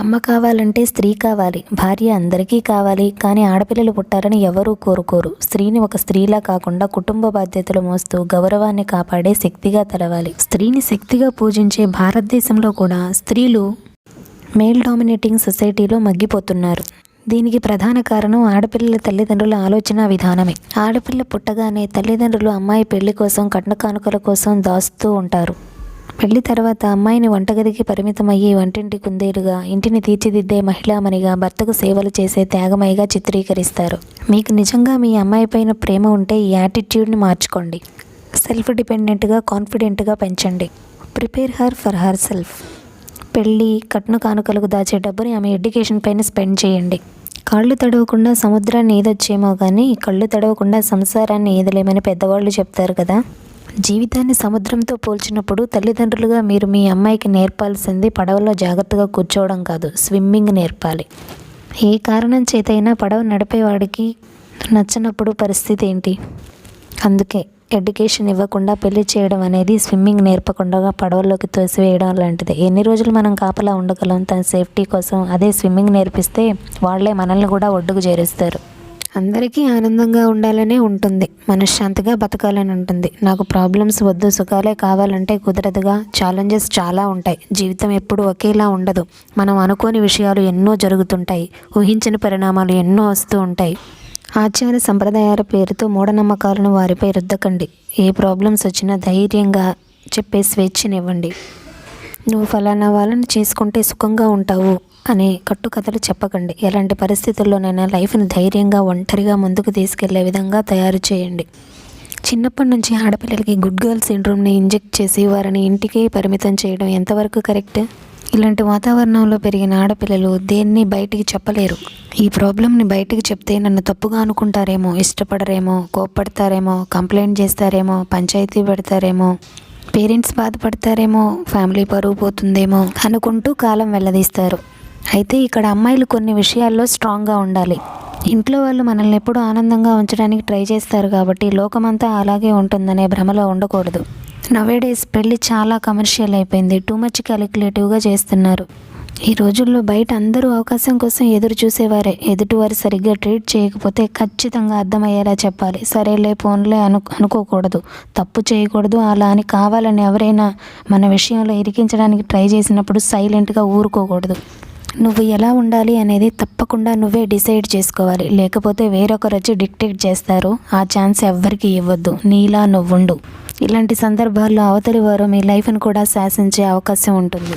అమ్మ కావాలంటే స్త్రీ కావాలి, భార్య అందరికీ కావాలి. కానీ ఆడపిల్లలు పుట్టారని ఎవరూ కోరుకోరు. స్త్రీని ఒక స్త్రీలా కాకుండా కుటుంబ బాధ్యతలు మోస్తూ గౌరవాన్ని కాపాడే శక్తిగా తెలవాలి. స్త్రీని శక్తిగా పూజించే భారతదేశంలో కూడా స్త్రీలు మేల్ డామినేటింగ్ సొసైటీలో మగ్గిపోతున్నారు. దీనికి ప్రధాన కారణం ఆడపిల్లల తల్లిదండ్రుల ఆలోచన విధానమే. ఆడపిల్ల పుట్టగానే తల్లిదండ్రులు అమ్మాయి పెళ్లి కోసం కట్న కానుకల కోసం దాస్తూ ఉంటారు. పెళ్లి తర్వాత అమ్మాయిని వంటగదికి పరిమితమయ్యి వంటింటి కుందేలుగా, ఇంటిని తీర్చిదిద్దే మహిళామణిగా, భర్తకు సేవలు చేసే త్యాగమయిగా చిత్రీకరిస్తారు. మీకు నిజంగా మీ అమ్మాయి పైన ప్రేమ ఉంటే ఈ యాటిట్యూడ్ని మార్చుకోండి. సెల్ఫ్ డిపెండెంట్గా, కాన్ఫిడెంట్గా పెంచండి. Prepare her for her self. పెళ్ళి, కట్న కానుకలకు దాచే డబ్బుని ఆమె ఎడ్యుకేషన్ పైన స్పెండ్ చేయండి. కాళ్ళు తడవకుండా సముద్రాన్ని ఈదొచ్చేమో కానీ కళ్ళు తడవకుండా సంసారాన్ని ఈదలేమని పెద్దవాళ్ళు చెప్తారు కదా. జీవితాన్ని సముద్రంతో పోల్చినప్పుడు తల్లిదండ్రులుగా మీరు మీ అమ్మాయికి నేర్పాల్సింది పడవలో జాగ్రత్తగా కూర్చోవడం కాదు, స్విమ్మింగ్ నేర్పాలి. ఏ కారణం చేతైనా పడవ నడిపేవాడికి నచ్చనప్పుడు పరిస్థితి ఏంటి? అందుకే ఎడ్యుకేషన్ ఇవ్వకుండా పెళ్లి చేయడం అనేది స్విమ్మింగ్ నేర్పకుండా పడవల్లోకి తోసివేయడం లాంటిది. ఎన్ని రోజులు మనం కాపలా ఉండగలం తన సేఫ్టీ కోసం? అదే స్విమ్మింగ్ నేర్పిస్తే వాళ్ళే మనల్ని కూడా ఒడ్డుకు చేరుస్తారు. అందరికీ ఆనందంగా ఉండాలనే ఉంటుంది, మనశ్శాంతిగా బతకాలని ఉంటుంది. నాకు ప్రాబ్లమ్స్ వద్దు, సుఖాలే కావాలంటే కుదరదుగా. ఛాలెంజెస్ చాలా ఉంటాయి. జీవితం ఎప్పుడు ఒకేలా ఉండదు. మనం అనుకోని విషయాలు ఎన్నో జరుగుతుంటాయి. ఊహించిన పరిణామాలు ఎన్నో వస్తూ ఉంటాయి. ఆచార సంప్రదాయాల పేరుతో మూఢనమ్మకాలను వారిపై రుద్దకండి. ఏ ప్రాబ్లమ్స్ వచ్చినా ధైర్యంగా చెప్పే స్వేచ్ఛనివ్వండి. నువ్వు ఫలానా వాళ్ళని చేసుకుంటే సుఖంగా ఉంటావు అనే కట్టుకథలు చెప్పకండి. ఎలాంటి పరిస్థితుల్లోనైనా లైఫ్ని ధైర్యంగా, ఒంటరిగా ముందుకు తీసుకెళ్లే విధంగా తయారు చేయండి. చిన్నప్పటి నుంచి ఆడపిల్లలకి గుడ్ గర్ల్ సిండ్రోమ్ని ఇంజెక్ట్ చేసి వారిని ఇంటికే పరిమితం చేయడం ఎంతవరకు కరెక్ట్? ఇలాంటి వాతావరణంలో పెరిగిన ఆడపిల్లలు దేన్ని బయటికి చెప్పలేరు. ఈ ప్రాబ్లంని బయటికి చెప్తే నన్ను తప్పుగా అనుకుంటారేమో, ఇష్టపడరేమో, కోప్పడతారేమో, కంప్లైంట్ చేస్తారేమో, పంచాయతీ పెడతారేమో, పేరెంట్స్ బాధపడతారేమో, ఫ్యామిలీ పరువు పోతుందేమో అనుకుంటూ కాలం వెల్లదీస్తారు. అయితే ఇక్కడ అమ్మాయిలు కొన్ని విషయాల్లో స్ట్రాంగ్గా ఉండాలి. ఇంట్లో వాళ్ళు మనల్ని ఎప్పుడూ ఆనందంగా ఉంచడానికి ట్రై చేస్తారు కాబట్టి లోకమంతా అలాగే ఉంటుందనే భ్రమలో ఉండకూడదు. నవేడేస్ పెళ్ళి చాలా కమర్షియల్ అయిపోయింది. టూ మచ్ క్యాలిక్యులేటివ్గా చేస్తున్నారు. ఈ రోజుల్లో బయట అందరూ అవకాశం కోసం ఎదురు చూసేవారే. ఎదుటివారు సరిగ్గా ట్రీట్ చేయకపోతే ఖచ్చితంగా అర్థమయ్యేలా చెప్పాలి. సరేలే ఫోన్లే అనుకోకూడదు, తప్పు చేయకూడదు. అలా అని కావాలని ఎవరైనా మన విషయంలో ఇరికించడానికి ట్రై చేసినప్పుడు సైలెంట్గా ఊరుకోకూడదు. నువ్వు ఎలా ఉండాలి అనేది తప్పకుండా నువ్వే డిసైడ్ చేసుకోవాలి. లేకపోతే వేరొకరు వచ్చి డిక్టేట్ చేస్తారు. ఆ ఛాన్స్ ఎవ్వరికి ఇవ్వద్దు. నీలా నువ్వుండు. ఇలాంటి సందర్భాల్లో అవతలి వారు మీ లైఫ్ను కూడా శాసించే అవకాశం ఉంటుంది.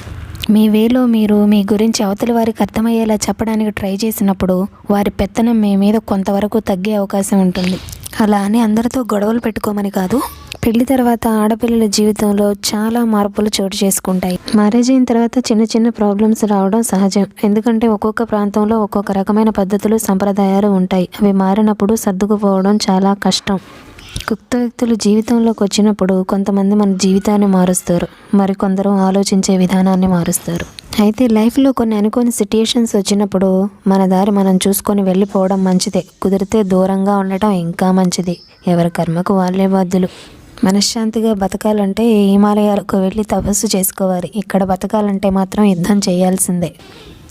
మీ వేలో మీరు మీ గురించి అవతలి వారికి అర్థమయ్యేలా చెప్పడానికి ట్రై చేసినప్పుడు వారి పెత్తనం మీ మీద కొంతవరకు తగ్గే అవకాశం ఉంటుంది. అలా అని అందరితో గొడవలు పెట్టుకోమని కాదు. పెళ్లి తర్వాత ఆడపిల్లల జీవితంలో చాలా మార్పులు చోటు చేసుకుంటాయి. మ్యారేజ్ అయిన తర్వాత చిన్న చిన్న ప్రాబ్లమ్స్ రావడం సహజం. ఎందుకంటే ఒక్కొక్క ప్రాంతంలో ఒక్కొక్క రకమైన పద్ధతులు, సంప్రదాయాలు ఉంటాయి. అవి మారినప్పుడు సర్దుకుపోవడం చాలా కష్టం. కొత్త వ్యక్తులు జీవితంలోకి వచ్చినప్పుడు కొంతమంది మన జీవితాన్ని మారుస్తారు, మరికొందరు ఆలోచించే విధానాన్ని మారుస్తారు. అయితే లైఫ్లో కొన్ని అనుకోని సిట్యుయేషన్స్ వచ్చినప్పుడు మన దారి మనం చూసుకొని వెళ్ళిపోవడం మంచిదే. కుదిరితే దూరంగా ఉండటం ఇంకా మంచిది. ఎవరి కర్మకు వాళ్ళే బాధ్యులు. మనశ్శాంతిగా బతకాలంటే హిమాలయాలకు వెళ్ళి తపస్సు చేసుకోవాలి. ఇక్కడ బతకాలంటే మాత్రం యుద్ధం చేయాల్సిందే.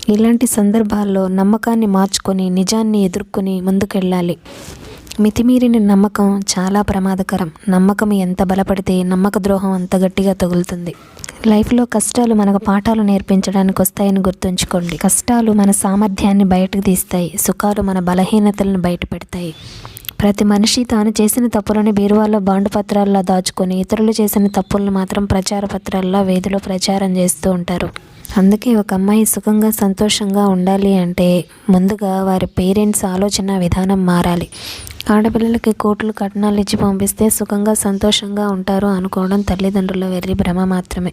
ఇలాంటి సందర్భాల్లో నమ్మకాన్ని మార్చుకొని నిజాన్ని ఎదుర్కొని ముందుకెళ్ళాలి. మితిమీరిన నమ్మకం చాలా ప్రమాదకరం. నమ్మకం ఎంత బలపడితే నమ్మక ద్రోహం అంత గట్టిగా తగులుతుంది. లైఫ్లో కష్టాలు మనకు పాఠాలు నేర్పించడానికి వస్తాయని గుర్తుంచుకోండి. కష్టాలు మన సామర్థ్యాన్ని బయటకు తీస్తాయి. సుఖాలు మన బలహీనతలను బయట పెడతాయి. ప్రతి మనిషి తాను చేసిన తప్పులను బీరువాలో బాండు పత్రాల్లో దాచుకొని ఇతరులు చేసిన తప్పులను మాత్రం ప్రచార పత్రాల్లో వీధిలో ప్రచారం చేస్తూ ఉంటారు. అందుకే ఒక అమ్మాయి సుఖంగా, సంతోషంగా ఉండాలి అంటే ముందుగా వారి పేరెంట్స్ ఆలోచన విధానం మారాలి. ఆడపిల్లలకి కోట్లు కట్నాలు ఇచ్చి పంపిస్తే సుఖంగా, సంతోషంగా ఉంటారు అనుకోవడం తల్లిదండ్రుల వెర్రి భ్రమ మాత్రమే.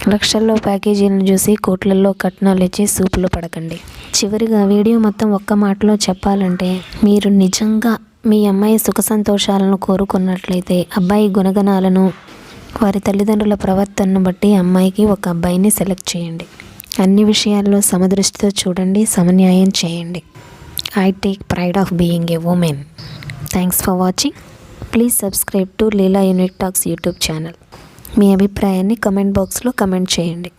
లక్షల్లో ప్యాకేజీలను చూసి కోట్లల్లో కట్నాలు ఇచ్చి సూపులు పడకండి. చివరిగా వీడియో మొత్తం ఒక్క మాటలో చెప్పాలంటే, మీరు నిజంగా మీ అమ్మాయి సుఖ సంతోషాలను కోరుకున్నట్లయితే అబ్బాయి గుణగణాలను, వారి తల్లిదండ్రుల ప్రవర్తనను బట్టి అమ్మాయికి ఒక అబ్బాయిని సెలెక్ట్ చేయండి. అన్ని విషయాల్లో సమదృష్టితో చూడండి, సమన్యాయం చేయండి. I take pride of being a woman. Thanks for watching. Please subscribe to Leela Unique Talks YouTube channel. మీ అభిప్రాయాన్ని కమెంట్ బాక్స్లో కమెంట్ చేయండి.